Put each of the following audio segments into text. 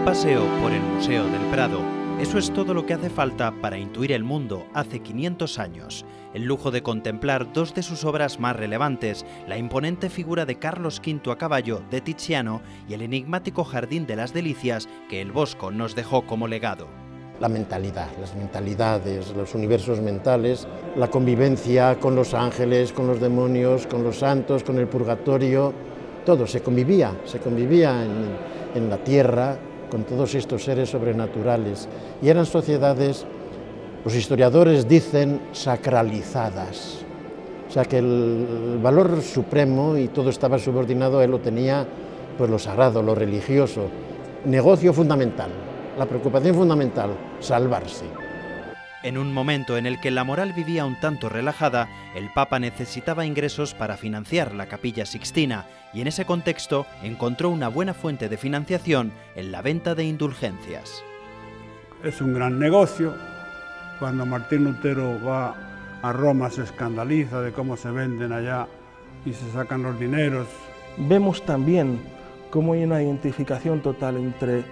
Un paseo por el Museo del Prado. Eso es todo lo que hace falta para intuir el mundo hace 500 años. El lujo de contemplar dos de sus obras más relevantes, la imponente figura de Carlos V a caballo de Tiziano y el enigmático Jardín de las Delicias que el Bosco nos dejó como legado. La mentalidad, las mentalidades, los universos mentales, la convivencia con los ángeles, con los demonios, con los santos, con el purgatorio, todo se convivía en la tierra con todos estos seres sobrenaturales y eran sociedades, los historiadores dicen, sacralizadas, o sea que el valor supremo y todo estaba subordinado, él lo tenía pues lo sagrado, lo religioso, negocio fundamental. La preocupación fundamental, salvarse. En un momento en el que la moral vivía un tanto relajada, el Papa necesitaba ingresos para financiar la Capilla Sixtina y en ese contexto encontró una buena fuente de financiación en la venta de indulgencias. Es un gran negocio. Cuando Martín Lutero va a Roma se escandaliza de cómo se venden allá y se sacan los dineros. Vemos también cómo hay una identificación total entre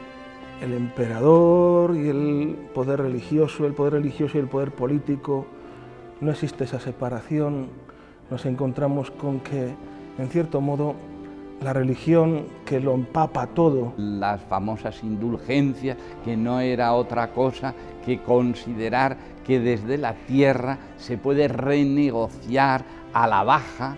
el emperador y el poder religioso y el poder político. No existe esa separación. Nos encontramos con que, en cierto modo, la religión que lo empapa todo. Las famosas indulgencias, que no era otra cosa que considerar que desde la tierra se puede renegociar a la baja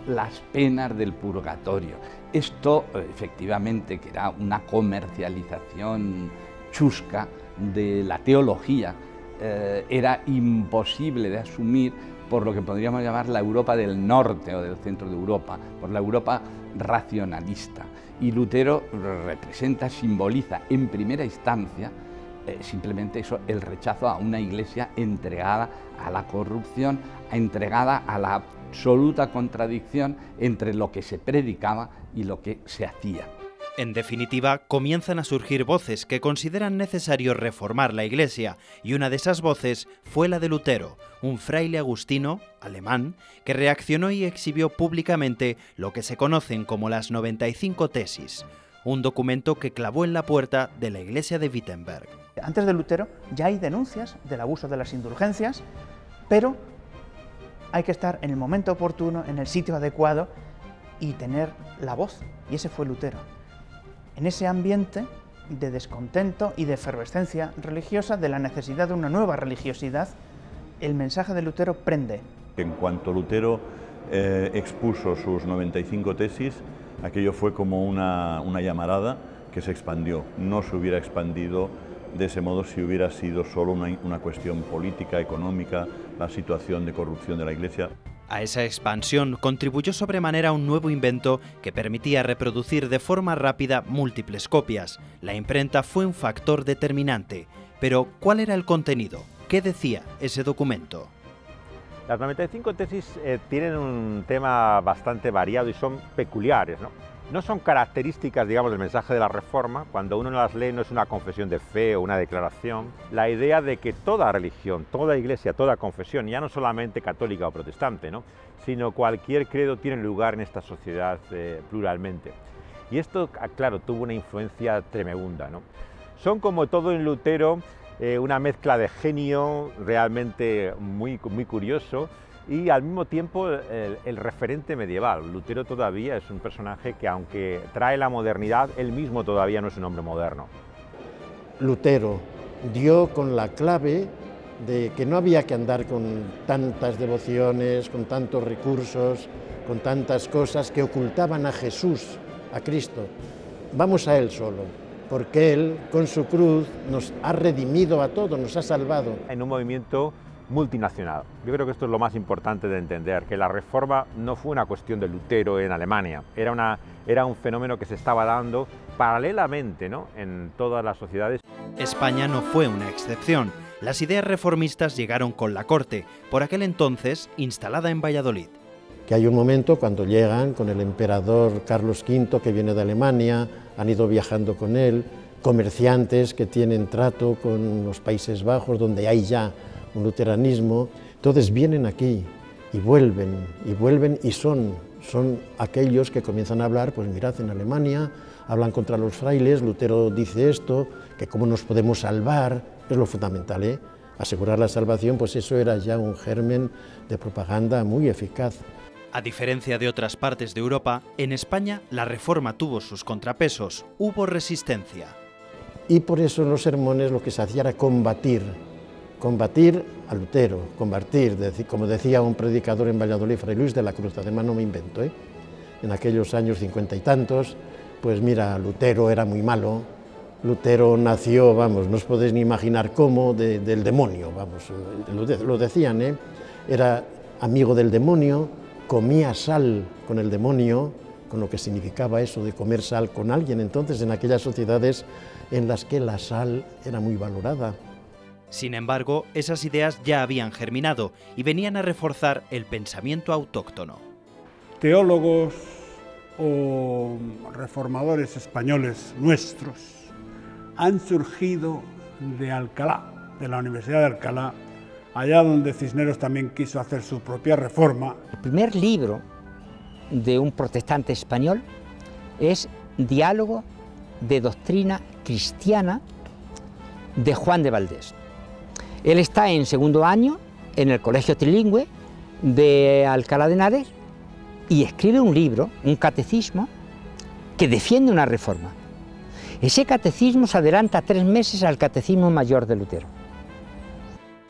las penas del purgatorio. Esto, efectivamente, que era una comercialización chusca de la teología, era imposible de asumir por lo que podríamos llamar la Europa del norte o del centro de Europa, por la Europa racionalista. Y Lutero representa, simboliza en primera instancia, simplemente eso, el rechazo a una iglesia entregada a la corrupción, entregada a la absoluta contradicción entre lo que se predicaba y lo que se hacía. En definitiva, comienzan a surgir voces que consideran necesario reformar la Iglesia, y una de esas voces fue la de Lutero, un fraile agustino, alemán, que reaccionó y exhibió públicamente lo que se conocen como las 95 tesis, un documento que clavó en la puerta de la Iglesia de Wittenberg. Antes de Lutero ya hay denuncias del abuso de las indulgencias, pero hay que estar en el momento oportuno, en el sitio adecuado y tener la voz, y ese fue Lutero. En ese ambiente de descontento y de efervescencia religiosa, de la necesidad de una nueva religiosidad, el mensaje de Lutero prende. En cuanto Lutero expuso sus 95 tesis, aquello fue como una llamarada que se expandió. No se hubiera expandido de ese modo si hubiera sido solo una cuestión política, económica, la situación de corrupción de la Iglesia. A esa expansión contribuyó sobremanera un nuevo invento que permitía reproducir de forma rápida múltiples copias. La imprenta fue un factor determinante. Pero, ¿cuál era el contenido? ¿Qué decía ese documento? Las 95 tesis tienen un tema bastante variado y son peculiares, ¿no? No son características, digamos, del mensaje de la Reforma. Cuando uno las lee no es una confesión de fe o una declaración. La idea de que toda religión, toda iglesia, toda confesión, ya no solamente católica o protestante, ¿no?, sino cualquier credo tiene lugar en esta sociedad pluralmente. Y esto, claro, tuvo una influencia tremenda, ¿no? Son, como todo en Lutero, una mezcla de genio realmente muy curioso, y al mismo tiempo el referente medieval. Lutero todavía es un personaje que, aunque trae la modernidad, él mismo todavía no es un hombre moderno. Lutero dio con la clave de que no había que andar con tantas devociones, con tantos recursos, con tantas cosas que ocultaban a Jesús, a Cristo. Vamos a Él solo, porque Él, con su cruz, nos ha redimido a todos, nos ha salvado. En un movimiento multinacional. Yo creo que esto es lo más importante de entender, que la Reforma no fue una cuestión de Lutero en Alemania, era un fenómeno que se estaba dando paralelamente, ¿no?, en todas las sociedades. España no fue una excepción. Las ideas reformistas llegaron con la corte, por aquel entonces instalada en Valladolid. Que hay un momento cuando llegan con el emperador Carlos V, que viene de Alemania, han ido viajando con él, comerciantes que tienen trato con los Países Bajos, donde hay ya un luteranismo, entonces vienen aquí y vuelven y son aquellos que comienzan a hablar, pues mirad, en Alemania hablan contra los frailes, Lutero dice esto, que cómo nos podemos salvar, es lo fundamental, ¿eh? Asegurar la salvación, pues eso era ya un germen de propaganda muy eficaz. A diferencia de otras partes de Europa, en España la Reforma tuvo sus contrapesos, hubo resistencia. Y por eso en los sermones lo que se hacía era combatir a Lutero, como decía un predicador en Valladolid, Fray Luis de la Cruz, además no me invento, en aquellos años 50 y tantos, pues mira, Lutero era muy malo, Lutero nació, vamos, no os podéis ni imaginar cómo, del demonio, vamos, lo decían, era amigo del demonio, comía sal con el demonio, con lo que significaba eso de comer sal con alguien, entonces en aquellas sociedades en las que la sal era muy valorada. Sin embargo, esas ideas ya habían germinado y venían a reforzar el pensamiento autóctono. Teólogos o reformadores españoles nuestros han surgido de Alcalá, de la Universidad de Alcalá, allá donde Cisneros también quiso hacer su propia reforma. El primer libro de un protestante español es Diálogo de Doctrina Cristiana de Juan de Valdés. Él está en segundo año en el Colegio Trilingüe de Alcalá de Henares y escribe un libro, un catecismo, que defiende una reforma. Ese catecismo se adelanta 3 meses al Catecismo Mayor de Lutero.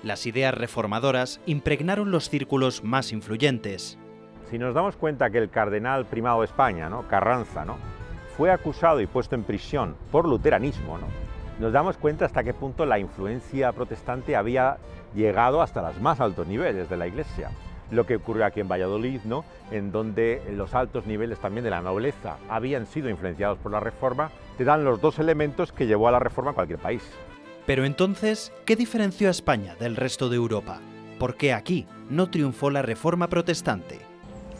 Las ideas reformadoras impregnaron los círculos más influyentes. Si nos damos cuenta que el cardenal primado de España, Carranza, fue acusado y puesto en prisión por luteranismo, nos damos cuenta hasta qué punto la influencia protestante había llegado hasta los más altos niveles de la Iglesia. Lo que ocurrió aquí en Valladolid, en donde los altos niveles también de la nobleza habían sido influenciados por la Reforma, te dan los dos elementos que llevó a la Reforma a cualquier país. Pero entonces, ¿qué diferenció a España del resto de Europa? ¿Por qué aquí no triunfó la Reforma protestante?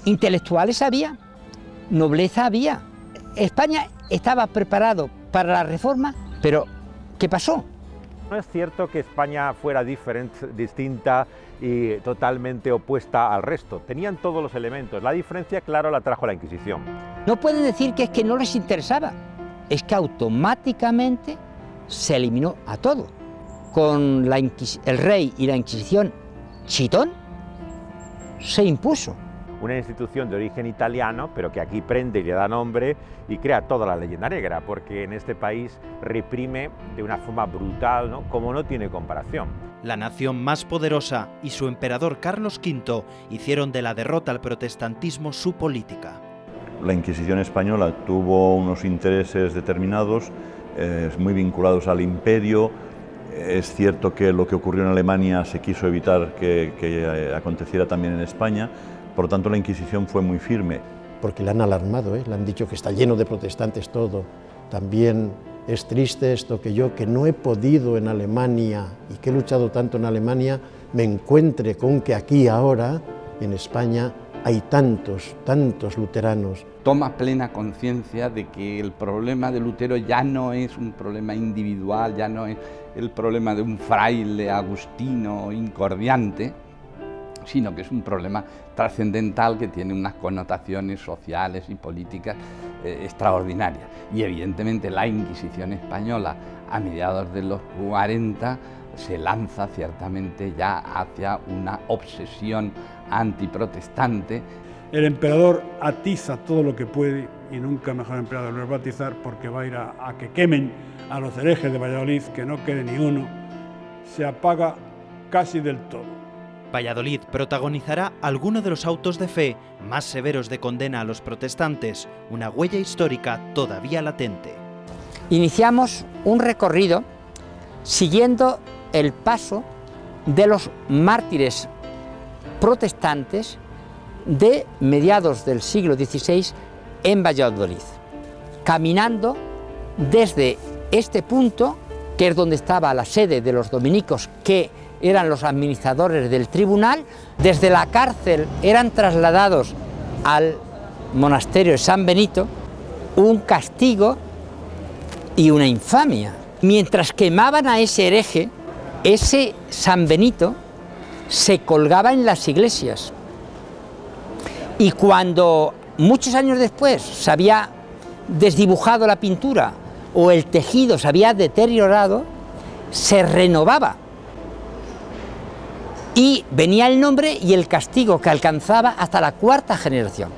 Intelectuales había, nobleza había. España estaba preparado para la Reforma, pero ¿qué pasó? No es cierto que España fuera distinta y totalmente opuesta al resto. Tenían todos los elementos. La diferencia, claro, la trajo la Inquisición. No pueden decir que es que no les interesaba. Es que automáticamente se eliminó a todo. Con el rey y la Inquisición, Chitón se impuso. Una institución de origen italiano, pero que aquí prende y le da nombre y crea toda la leyenda negra, porque en este país reprime de una forma brutal, como no tiene comparación. La nación más poderosa y su emperador Carlos V hicieron de la derrota al protestantismo su política. La Inquisición española tuvo unos intereses determinados, muy vinculados al imperio. Es cierto que lo que ocurrió en Alemania se quiso evitar que aconteciera también en España. Por lo tanto, la Inquisición fue muy firme. Porque le han alarmado, le han dicho que está lleno de protestantes todo. También es triste esto que yo, que no he podido en Alemania y que he luchado tanto en Alemania, me encuentre con que aquí ahora, en España, hay tantos luteranos. Toma plena conciencia de que el problema de Lutero ya no es un problema individual, ya no es el problema de un fraile agustino incordiante, sino que es un problema trascendental que tiene unas connotaciones sociales y políticas extraordinarias. Y evidentemente la Inquisición española a mediados de los 40 se lanza ciertamente ya hacia una obsesión antiprotestante. El emperador atiza todo lo que puede, y nunca mejor emperador lo va a atizar, porque va a ir a que quemen a los herejes de Valladolid, que no quede ni uno. Se apaga casi del todo. Valladolid protagonizará alguno de los autos de fe más severos de condena a los protestantes, una huella histórica todavía latente. Iniciamos un recorrido siguiendo el paso de los mártires protestantes de mediados del siglo XVI en Valladolid, caminando desde este punto, que es donde estaba la sede de los dominicos, que eran los administradores del tribunal. Desde la cárcel eran trasladados al monasterio de San Benito, un castigo y una infamia. Mientras quemaban a ese hereje, ese San Benito se colgaba en las iglesias. Y cuando muchos años después se había desdibujado la pintura o el tejido se había deteriorado, se renovaba. Y venía el nombre y el castigo que alcanzaba hasta la 4ª generación.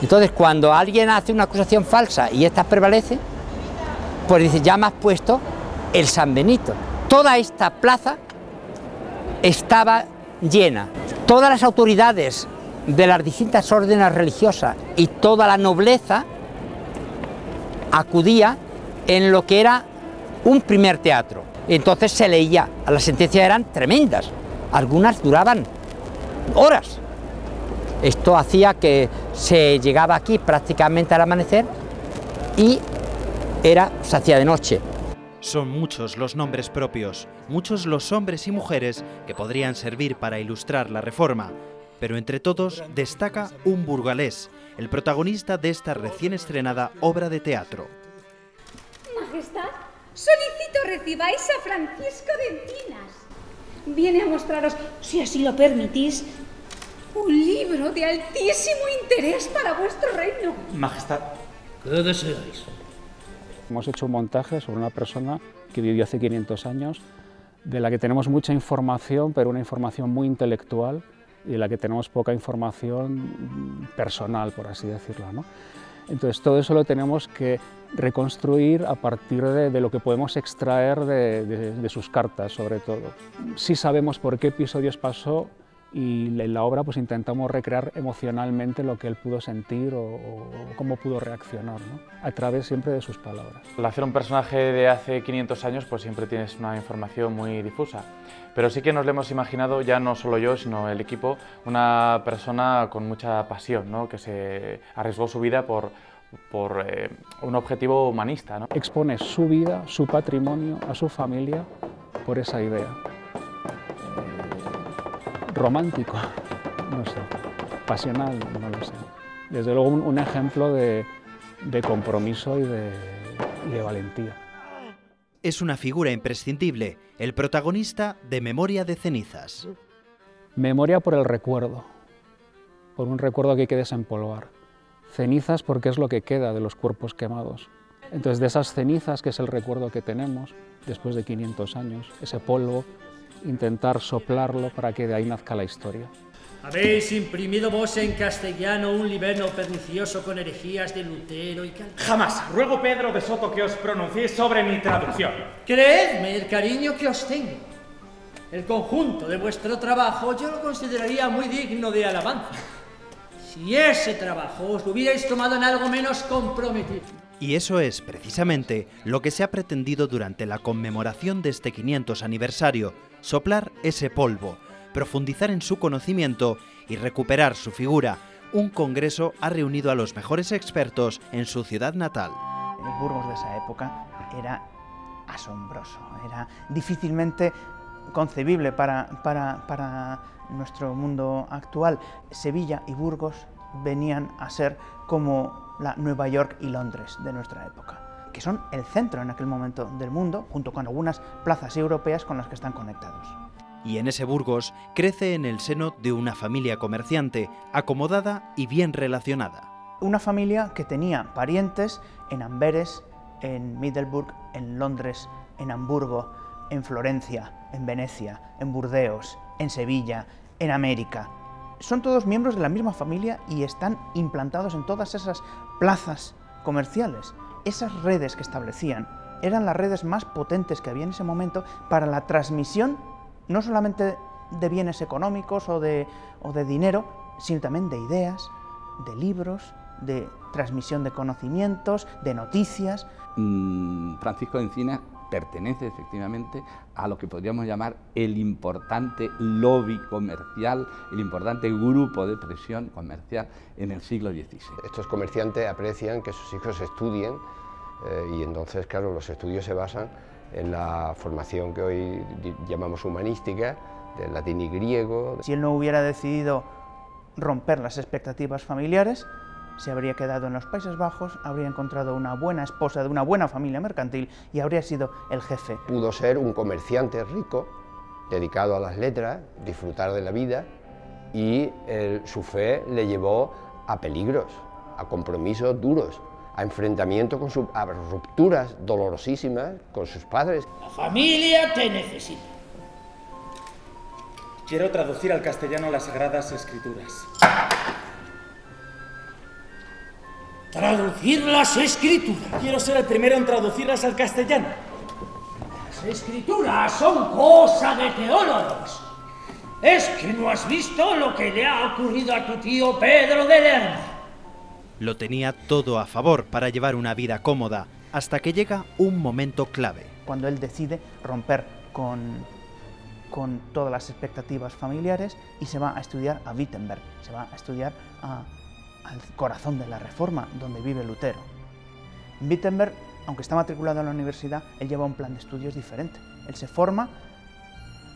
Entonces, cuando alguien hace una acusación falsa y esta prevalece, pues dice, ya me has puesto el San Benito. Toda esta plaza estaba llena. Todas las autoridades de las distintas órdenes religiosas y toda la nobleza acudía en lo que era un primer teatro. Entonces se leía, las sentencias eran tremendas, algunas duraban horas. Esto hacía que se llegaba aquí prácticamente al amanecer y se hacía de noche. Son muchos los nombres propios, muchos los hombres y mujeres que podrían servir para ilustrar la Reforma, pero entre todos destaca un burgalés, el protagonista de esta recién estrenada obra de teatro. Majestad, solicito recibáis a Francisco de Encinas. Viene a mostraros, si así lo permitís, un libro de altísimo interés para vuestro reino. Majestad, ¿qué deseáis? Hemos hecho un montaje sobre una persona que vivió hace 500 años, de la que tenemos mucha información, pero una información muy intelectual, y de la que tenemos poca información personal, por así decirlo, ¿no? Entonces todo eso lo tenemos que reconstruir a partir de lo que podemos extraer de sus cartas, sobre todo. Sí sabemos por qué episodios pasó, y en la obra pues intentamos recrear emocionalmente lo que él pudo sentir o cómo pudo reaccionar, ¿no? A través siempre de sus palabras. Al hacer un personaje de hace 500 años pues siempre tienes una información muy difusa, pero sí que nos lo hemos imaginado, ya no solo yo sino el equipo, una persona con mucha pasión, ¿no? Que se arriesgó su vida por un objetivo humanista, ¿no? Expone su vida, su patrimonio, a su familia por esa idea. Romántico, no sé, pasional, no lo sé. Desde luego un ejemplo de compromiso y de valentía. Es una figura imprescindible, el protagonista de Memoria de cenizas. Memoria por el recuerdo, por un recuerdo que hay que desempolvar. Cenizas porque es lo que queda de los cuerpos quemados. Entonces de esas cenizas, que es el recuerdo que tenemos después de 500 años, ese polvo, intentar soplarlo para que de ahí nazca la historia. ¿Habéis imprimido vos en castellano un librero pernicioso con herejías de Lutero y Calvino? Jamás. Ruego, Pedro de Soto, que os pronunciéis sobre mi traducción. Creedme el cariño que os tengo. El conjunto de vuestro trabajo yo lo consideraría muy digno de alabanza. Si ese trabajo os lo hubierais tomado en algo menos comprometido. Y eso es, precisamente, lo que se ha pretendido durante la conmemoración de este 500 aniversario, soplar ese polvo, profundizar en su conocimiento y recuperar su figura. Un congreso ha reunido a los mejores expertos en su ciudad natal. El Burgos de esa época era asombroso, era difícilmente concebible para nuestro mundo actual. Sevilla y Burgos venían a ser como la Nueva York y Londres de nuestra época, que son el centro en aquel momento del mundo, junto con algunas plazas europeas con las que están conectados. Y en ese Burgos crece en el seno de una familia comerciante, acomodada y bien relacionada. Una familia que tenía parientes en Amberes, en Middelburg, en Londres, en Hamburgo, en Florencia, en Venecia, en Burdeos, en Sevilla, en América. Son todos miembros de la misma familia y están implantados en todas esas plazas comerciales. Esas redes que establecían eran las redes más potentes que había en ese momento para la transmisión no solamente de bienes económicos o de dinero, sino también de ideas, de libros, de transmisión de conocimientos, de noticias. Francisco de Encinas pertenece efectivamente a lo que podríamos llamar el importante lobby comercial, el importante grupo de presión comercial en el siglo XVI. Estos comerciantes aprecian que sus hijos estudien y entonces, claro, los estudios se basan en la formación que hoy llamamos humanística, del latín y griego. Si él no hubiera decidido romper las expectativas familiares, se habría quedado en los Países Bajos, habría encontrado una buena esposa de una buena familia mercantil y habría sido el jefe. Pudo ser un comerciante rico, dedicado a las letras, disfrutar de la vida, y su fe le llevó a peligros, a compromisos duros. a enfrentamientos, a rupturas dolorosísimas con sus padres. La familia te necesita. Quiero traducir al castellano las Sagradas Escrituras. ¿Traducir las Escrituras? Quiero ser el primero en traducirlas al castellano. Las Escrituras son cosa de teólogos. ¿Es que no has visto lo que le ha ocurrido a tu tío Pedro de Lerma? Lo tenía todo a favor para llevar una vida cómoda, hasta que llega un momento clave. Cuando él decide romper con todas las expectativas familiares y se va a estudiar a Wittenberg, se va a estudiar al corazón de la Reforma, donde vive Lutero. En Wittenberg, aunque está matriculado en la universidad, él lleva un plan de estudios diferente. Él se forma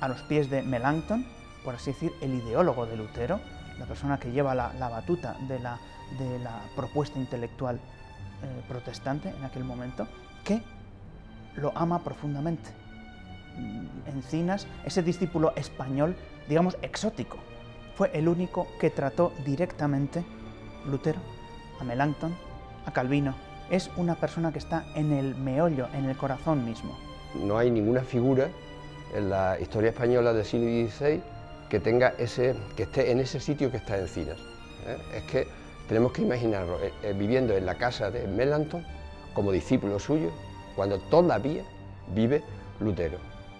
a los pies de Melanchthon, por así decir, el ideólogo de Lutero, la persona que lleva la batuta de la propuesta intelectual protestante en aquel momento, que lo ama profundamente. Encinas, ese discípulo español, digamos exótico, fue el único que trató directamente Lutero, a Melanchthon, a Calvino. Es una persona que está en el meollo, en el corazón mismo. No hay ninguna figura en la historia española del siglo XVI que esté en ese sitio que está Encinas. Es que tenemos que imaginarlo viviendo en la casa de Melanchthon como discípulo suyo, cuando todavía vive Lutero.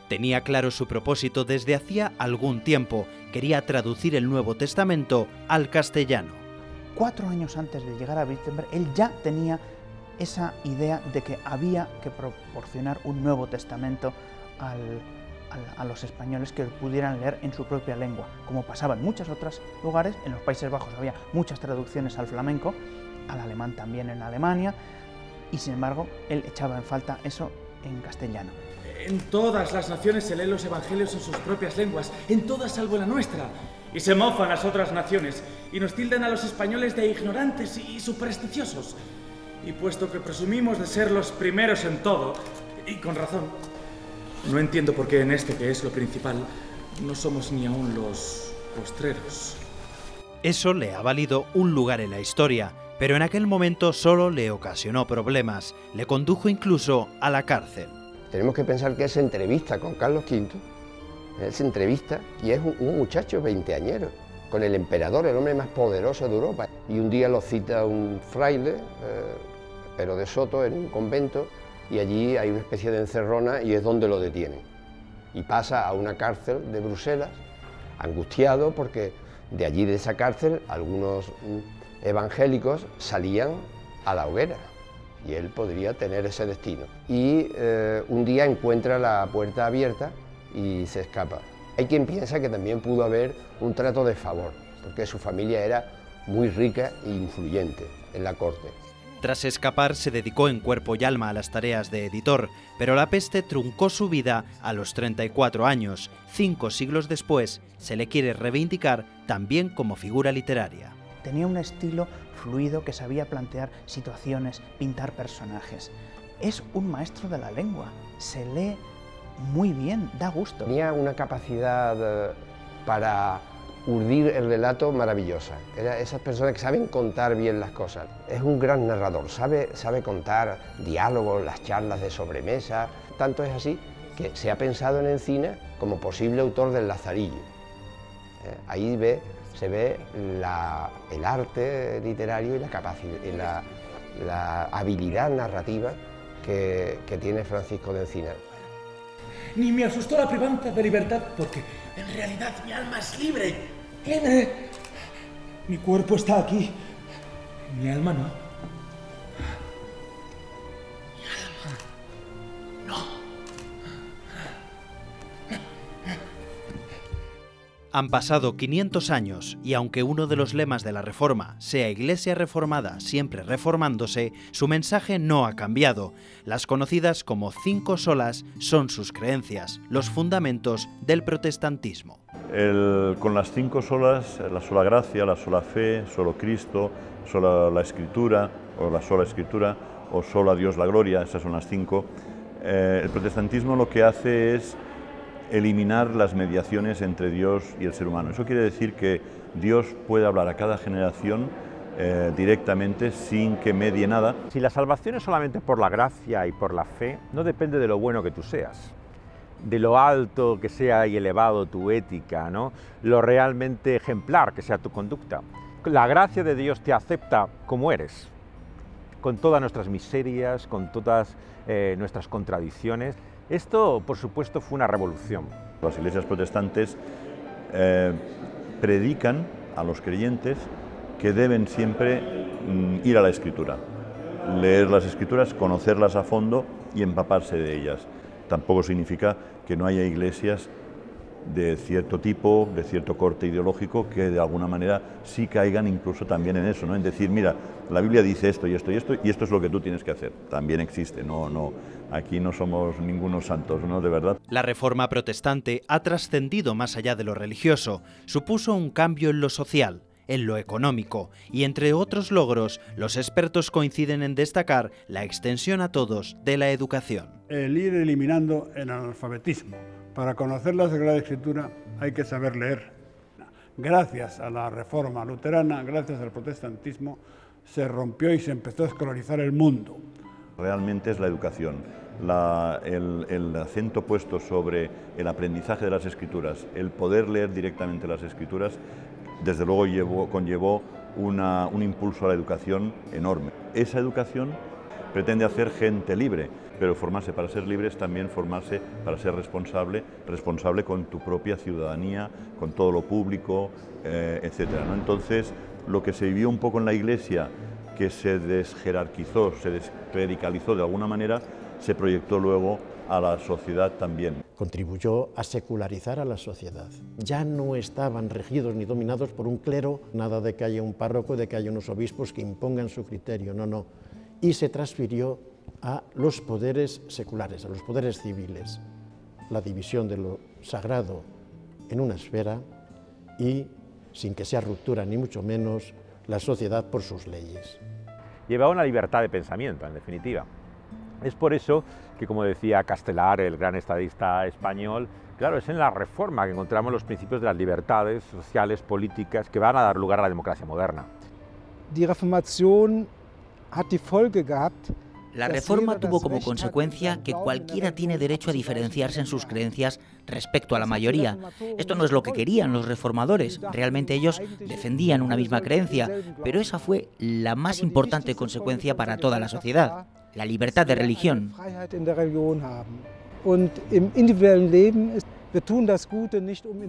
Tenía claro su propósito desde hacía algún tiempo. Quería traducir el Nuevo Testamento al castellano. 4 años antes de llegar a Wittenberg, él ya tenía esa idea de que había que proporcionar un Nuevo Testamento a los españoles que pudieran leer en su propia lengua, como pasaba en muchos otros lugares. En los Países Bajos había muchas traducciones al flamenco, al alemán también en Alemania, y sin embargo él echaba en falta eso en castellano. En todas las naciones se leen los evangelios en sus propias lenguas, en todas salvo la nuestra. Y se mofan las otras naciones, y nos tildan a los españoles de ignorantes y supersticiosos. Y puesto que presumimos de ser los primeros en todo, y con razón, no entiendo por qué en este, que es lo principal, no somos ni aún los postreros. Eso le ha valido un lugar en la historia, pero en aquel momento solo le ocasionó problemas. Le condujo incluso a la cárcel. Tenemos que pensar que él se entrevista con Carlos V, él se entrevista y es un muchacho veinteañero, con el emperador, el hombre más poderoso de Europa. Y un día lo cita un fraile, pero de Soto, en un convento, y allí hay una especie de encerrona y es donde lo detienen. Y pasa a una cárcel de Bruselas, angustiado porque de allí, de esa cárcel, algunos evangélicos salían a la hoguera. Y él podría tener ese destino. Y un día encuentra la puerta abierta y se escapa. Hay quien piensa que también pudo haber un trato de favor, porque su familia era muy rica e influyente en la corte. Tras escapar, se dedicó en cuerpo y alma a las tareas de editor, pero la peste truncó su vida a los 34 años. 5 siglos después, se le quiere reivindicar también como figura literaria. Tenía un estilo fluido que sabía plantear situaciones, pintar personajes. Es un maestro de la lengua, se lee muy bien, da gusto. Tenía una capacidad para urdir el relato maravillosa. Era esas personas que saben contar bien las cosas. Es un gran narrador, sabe contar diálogos, las charlas de sobremesa. Tanto es así que se ha pensado en Encinas como posible autor del Lazarillo. Ahí se ve el arte literario y la capacidad, la habilidad narrativa que tiene Francisco de Encinas. Ni me asustó la privanza de libertad, porque en realidad mi alma es libre. ¡Libre! Mi cuerpo está aquí, mi alma no. Mi alma no. Han pasado 500 años y aunque uno de los lemas de la Reforma sea Iglesia reformada siempre reformándose, su mensaje no ha cambiado. Las conocidas como 5 solas son sus creencias, los fundamentos del protestantismo. Con las 5 solas, la sola gracia, la sola fe, solo Cristo, sola la Escritura, o la sola Escritura, o sola Dios la gloria, esas son las 5. El protestantismo lo que hace es eliminar las mediaciones entre Dios y el ser humano. Eso quiere decir que Dios puede hablar a cada generación directamente sin que medie nada. Si la salvación es solamente por la gracia y por la fe, no depende de lo bueno que tú seas, de lo alto que sea y elevado tu ética, ¿no? Lo realmente ejemplar que sea tu conducta. La gracia de Dios te acepta como eres, con todas nuestras miserias, con todas nuestras contradicciones. Esto, por supuesto, fue una revolución. Las iglesias protestantes predican a los creyentes que deben siempre ir a la Escritura, leer las Escrituras, conocerlas a fondo y empaparse de ellas. Tampoco significa que no haya iglesias de cierto tipo, de cierto corte ideológico, que de alguna manera sí caigan incluso también en eso, ¿no? En decir, mira, la Biblia dice esto y esto y esto, y esto es lo que tú tienes que hacer. También existe, aquí no somos ningunos santos, ¿no? De verdad. La Reforma protestante ha trascendido más allá de lo religioso, supuso un cambio en lo social, en lo económico, y entre otros logros, los expertos coinciden en destacar la extensión a todos de la educación. El ir eliminando el analfabetismo. Para conocer la Sagrada Escritura hay que saber leer. Gracias a la Reforma luterana, gracias al protestantismo, se rompió y se empezó a escolarizar el mundo. Realmente es la educación, el acento puesto sobre el aprendizaje de las Escrituras, el poder leer directamente las Escrituras, desde luego conllevó un impulso a la educación enorme. Esa educación pretende hacer gente libre, pero formarse para ser libre es también formarse para ser responsable con tu propia ciudadanía, con todo lo público, etcétera, ¿no? Entonces, lo que se vivió un poco en la Iglesia, que se desjerarquizó, se desclericalizó de alguna manera, se proyectó luego a la sociedad también. Contribuyó a secularizar a la sociedad. Ya no estaban regidos ni dominados por un clero, nada de que haya un párroco, de que haya unos obispos que impongan su criterio, no. Y se transfirió a los poderes seculares, a los poderes civiles. La división de lo sagrado en una esfera y, sin que sea ruptura ni mucho menos, la sociedad por sus leyes. Llevaba una libertad de pensamiento, en definitiva. Es por eso que, como decía Castelar, el gran estadista español, claro, es en la Reforma que encontramos los principios de las libertades sociales, políticas, que van a dar lugar a la democracia moderna. La Reforma tuvo como consecuencia que cualquiera tiene derecho a diferenciarse en sus creencias respecto a la mayoría. Esto no es lo que querían los reformadores, realmente ellos defendían una misma creencia, pero esa fue la más importante consecuencia para toda la sociedad, la libertad de religión.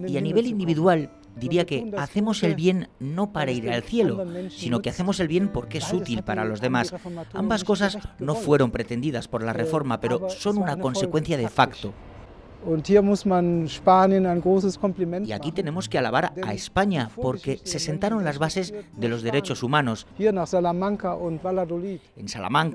Y a nivel individual, diría que hacemos el bien no para ir al cielo, sino que hacemos el bien porque es útil para los demás. Ambas cosas no fueron pretendidas por la Reforma, pero son una consecuencia de facto. Y aquí tenemos que alabar a España, porque se sentaron las bases de los derechos humanos. En Salamanca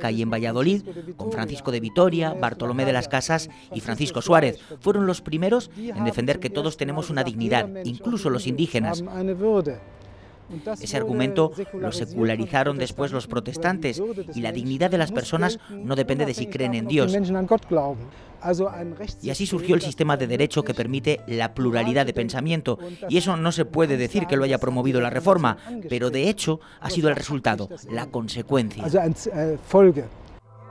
y en Valladolid, con Francisco de Vitoria, Bartolomé de las Casas y Francisco Suárez, fueron los primeros en defender que todos tenemos una dignidad, incluso los indígenas. Ese argumento lo secularizaron después los protestantes, y la dignidad de las personas no depende de si creen en Dios. Y así surgió el sistema de derecho que permite la pluralidad de pensamiento, y eso no se puede decir que lo haya promovido la Reforma, pero de hecho ha sido el resultado, la consecuencia.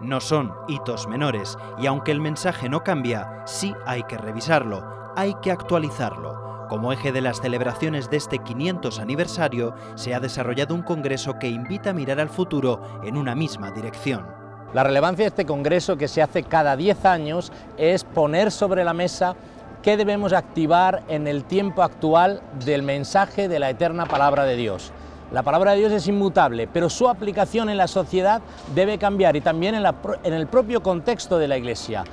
No son hitos menores, y aunque el mensaje no cambia, sí hay que revisarlo, hay que actualizarlo. Como eje de las celebraciones de este 500 aniversario, se ha desarrollado un congreso que invita a mirar al futuro en una misma dirección. La relevancia de este congreso, que se hace cada 10 años, es poner sobre la mesa qué debemos activar en el tiempo actual del mensaje de la eterna palabra de Dios. La palabra de Dios es inmutable, pero su aplicación en la sociedad debe cambiar, y también en el propio contexto de la Iglesia.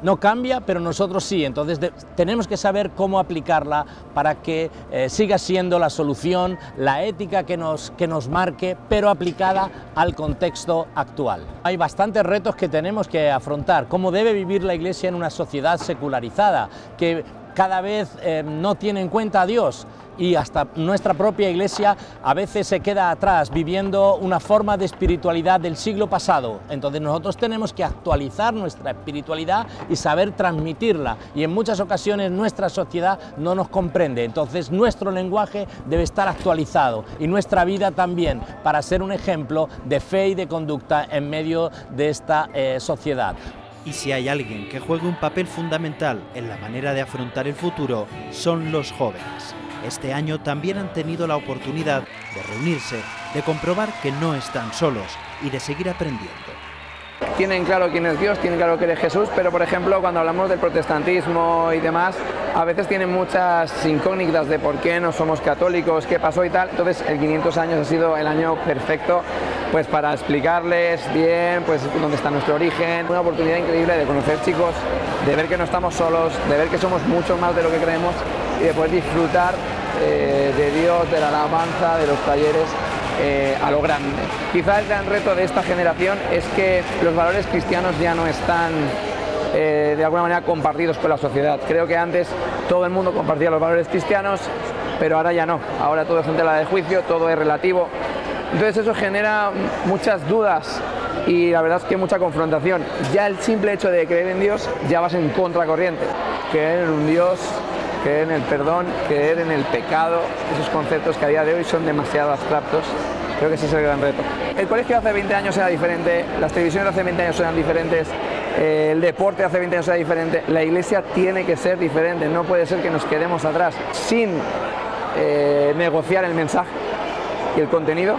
No cambia, pero nosotros sí, entonces tenemos que saber cómo aplicarla para que siga siendo la solución, la ética que nos marque, pero aplicada al contexto actual. Hay bastantes retos que tenemos que afrontar: cómo debe vivir la Iglesia en una sociedad secularizada, que cada vez no tiene en cuenta a Dios, y hasta nuestra propia Iglesia a veces se queda atrás viviendo una forma de espiritualidad del siglo pasado. Entonces nosotros tenemos que actualizar nuestra espiritualidad y saber transmitirla, y en muchas ocasiones nuestra sociedad no nos comprende. Entonces nuestro lenguaje debe estar actualizado y nuestra vida también, para ser un ejemplo de fe y de conducta en medio de esta sociedad. Y si hay alguien que juegue un papel fundamental en la manera de afrontar el futuro, son los jóvenes. Este año también han tenido la oportunidad de reunirse, de comprobar que no están solos y de seguir aprendiendo. Tienen claro quién es Dios, tienen claro quién es Jesús, pero por ejemplo cuando hablamos del protestantismo y demás, a veces tienen muchas incógnitas de por qué no somos católicos, qué pasó y tal. Entonces el 500 años ha sido el año perfecto pues para explicarles bien pues dónde está nuestro origen. Una oportunidad increíble de conocer chicos, de ver que no estamos solos, de ver que somos mucho más de lo que creemos y de poder disfrutar de Dios, de la alabanza, de los talleres a lo grande. Quizá el gran reto de esta generación es que los valores cristianos ya no están de alguna manera compartidos con la sociedad. Creo que antes todo el mundo compartía los valores cristianos, pero ahora ya no. Ahora todo es en tela de juicio, todo es relativo. Entonces eso genera muchas dudas y la verdad es que mucha confrontación. Ya el simple hecho de creer en Dios ya vas en contracorriente. Creer en un Dios, creer en el perdón, creer en el pecado, esos conceptos que a día de hoy son demasiado abstractos, creo que ese es el gran reto. El colegio hace 20 años era diferente, las televisiones hace 20 años eran diferentes, el deporte hace 20 años era diferente, la iglesia tiene que ser diferente, no puede ser que nos quedemos atrás sin negociar el mensaje y el contenido.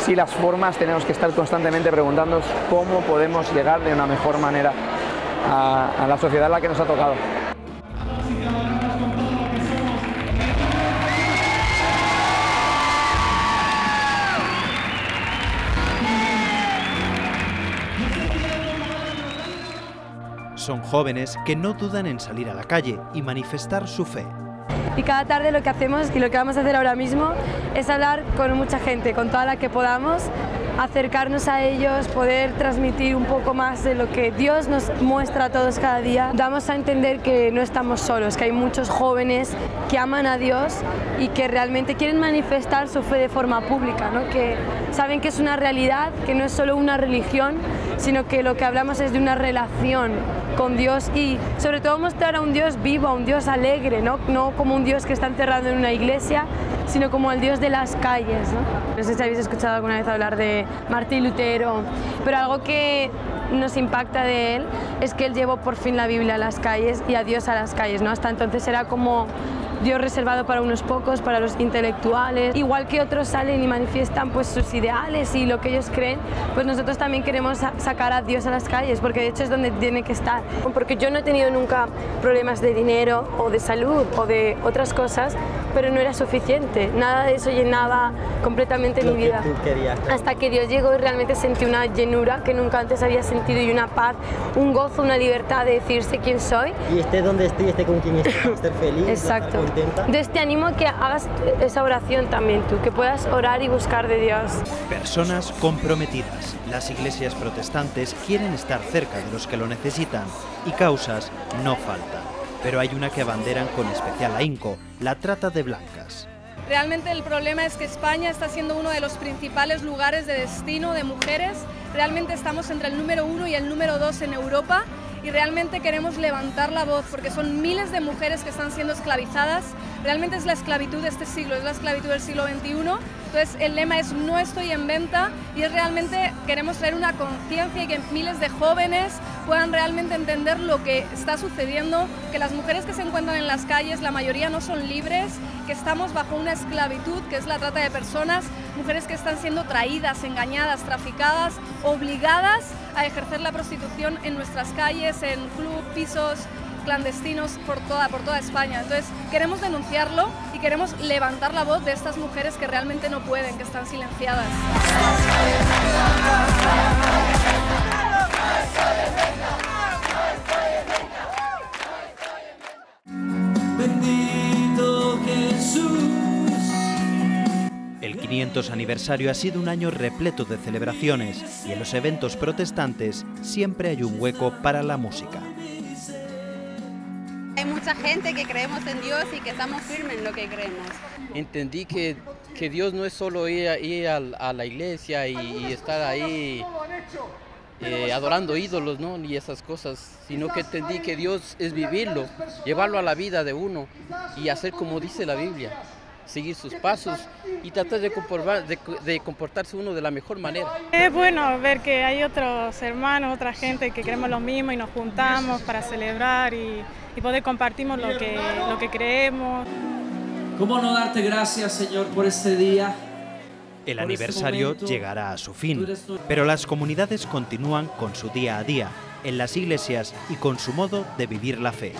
Si las formas, tenemos que estar constantemente preguntándonos cómo podemos llegar de una mejor manera a la sociedad en la que nos ha tocado. Son jóvenes que no dudan en salir a la calle y manifestar su fe. Y cada tarde lo que hacemos y lo que vamos a hacer ahora mismo es hablar con mucha gente, con toda la que podamos, acercarnos a ellos, poder transmitir un poco más de lo que Dios nos muestra a todos cada día. Damos a entender que no estamos solos, que hay muchos jóvenes que aman a Dios y que realmente quieren manifestar su fe de forma pública, ¿no? Que saben que es una realidad, que no es solo una religión, sino que lo que hablamos es de una relación con Dios y sobre todo mostrar a un Dios vivo, a un Dios alegre, no como un Dios que está encerrado en una iglesia, sino como el Dios de las calles, ¿no? No sé si habéis escuchado alguna vez hablar de Martín Lutero, pero algo que nos impacta de él es que él llevó por fin la Biblia a las calles y a Dios a las calles, ¿no? Hasta entonces era como Dios reservado para unos pocos, para los intelectuales, igual que otros salen y manifiestan pues sus ideales y lo que ellos creen, pues nosotros también queremos sacar a Dios a las calles, porque de hecho es donde tiene que estar. Porque yo no he tenido nunca problemas de dinero o de salud o de otras cosas, pero no era suficiente, nada de eso llenaba completamente mi vida. Hasta que Dios llegó y realmente sentí una llenura que nunca antes había sentido y una paz, un gozo, una libertad de decirse quién soy. Y esté donde esté con quien esté, estar feliz, exacto. Estar contenta. Entonces te animo a que hagas esa oración también tú, que puedas orar y buscar de Dios. Personas comprometidas. Las iglesias protestantes quieren estar cerca de los que lo necesitan y causas no faltan. Pero hay una que abanderan con especial ahínco, la trata de blancas. Realmente el problema es que España está siendo uno de los principales lugares de destino de mujeres. Realmente estamos entre el número 1 y el número 2 en Europa y realmente queremos levantar la voz porque son miles de mujeres que están siendo esclavizadas. Realmente es la esclavitud de este siglo, es la esclavitud del siglo XXI. Entonces el lema es no estoy en venta y es realmente queremos traer una conciencia y que miles de jóvenes puedan realmente entender lo que está sucediendo, que las mujeres que se encuentran en las calles, la mayoría no son libres, que estamos bajo una esclavitud que es la trata de personas, mujeres que están siendo traídas, engañadas, traficadas, obligadas a ejercer la prostitución en nuestras calles, en club, pisos clandestinos por toda España. Entonces queremos denunciarlo y queremos levantar la voz de estas mujeres que realmente no pueden, que están silenciadas. Bendito Jesús. El 500 aniversario ha sido un año repleto de celebraciones y en los eventos protestantes siempre hay un hueco para la música. Hay mucha mucha gente que creemos en Dios y que estamos firmes en lo que creemos. Entendí que Dios no es solo ir a la iglesia y estar ahí adorando ídolos, ¿no? Ni esas cosas, sino que entendí que Dios es vivirlo, llevarlo a la vida de uno y hacer como dice la Biblia, seguir sus pasos y tratar de comportarse uno de la mejor manera. Es bueno ver que hay otros hermanos, otra gente que queremos lo mismo y nos juntamos para celebrar y poder compartir lo que creemos. ¿Cómo no darte gracias, Señor, por este día? El aniversario llegará a su fin, pero las comunidades continúan con su día a día, en las iglesias y con su modo de vivir la fe.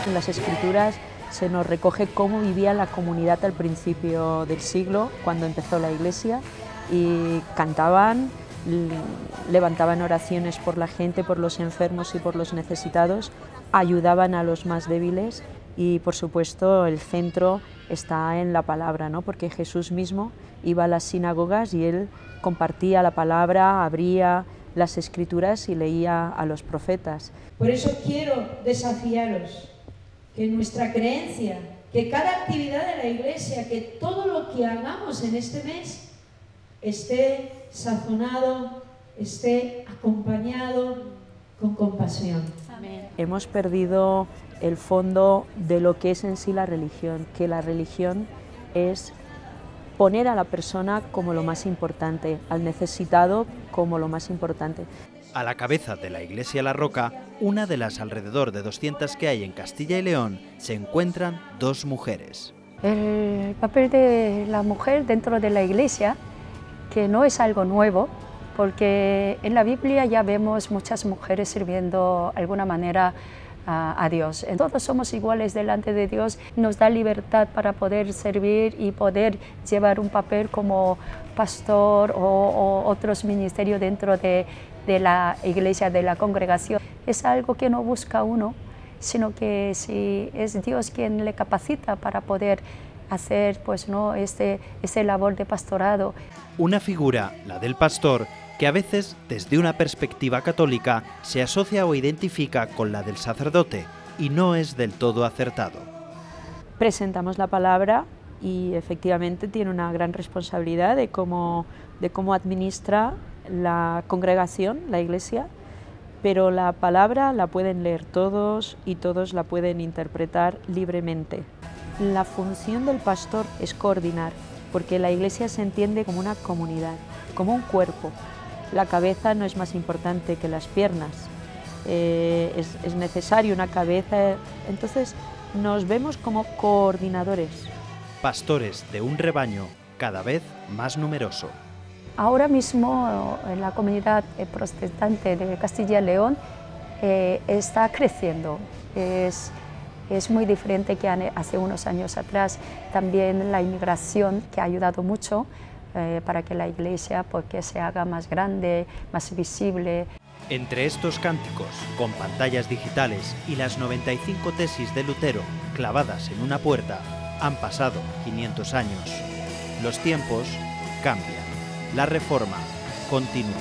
En las Escrituras se nos recoge cómo vivía la comunidad al principio del siglo, cuando empezó la Iglesia, y cantaban, levantaban oraciones por la gente, por los enfermos y por los necesitados, ayudaban a los más débiles y, por supuesto, el centro está en la palabra, ¿no? Porque Jesús mismo iba a las sinagogas y él compartía la palabra, abría las Escrituras y leía a los profetas. Por eso quiero desafiaros que nuestra creencia, que cada actividad de la Iglesia, que todo lo que hagamos en este mes esté sazonado, esté acompañado con compasión. Amén. Hemos perdido el fondo de lo que es en sí la religión, que la religión es poner a la persona como lo más importante, al necesitado como lo más importante. A la cabeza de la Iglesia La Roca, una de las alrededor de 200 que hay en Castilla y León, se encuentran dos mujeres. El papel de la mujer dentro de la Iglesia, que no es algo nuevo, porque en la Biblia ya vemos muchas mujeres sirviendo de alguna manera a Dios. Todos somos iguales delante de Dios, nos da libertad para poder servir y poder llevar un papel como pastor o otros ministerios dentro de la iglesia, de la congregación. Es algo que no busca uno, sino que si es Dios quien le capacita para poder hacer pues, ¿no? ese labor de pastorado. Una figura, la del pastor, que a veces, desde una perspectiva católica, se asocia o identifica con la del sacerdote, y no es del todo acertado. Presentamos la palabra y efectivamente tiene una gran responsabilidad de cómo administra la congregación, la iglesia, pero la palabra la pueden leer todos y todos la pueden interpretar libremente. La función del pastor es coordinar, porque la iglesia se entiende como una comunidad, como un cuerpo. La cabeza no es más importante que las piernas, es necesario una cabeza, entonces nos vemos como coordinadores. Pastores de un rebaño cada vez más numeroso. Ahora mismo en la comunidad protestante de Castilla y León está creciendo, es muy diferente que hace unos años atrás. También la inmigración que ha ayudado mucho para que la iglesia que se haga más grande, más visible. Entre estos cánticos, con pantallas digitales y las 95 tesis de Lutero clavadas en una puerta, han pasado 500 años. Los tiempos cambian. La reforma continúa.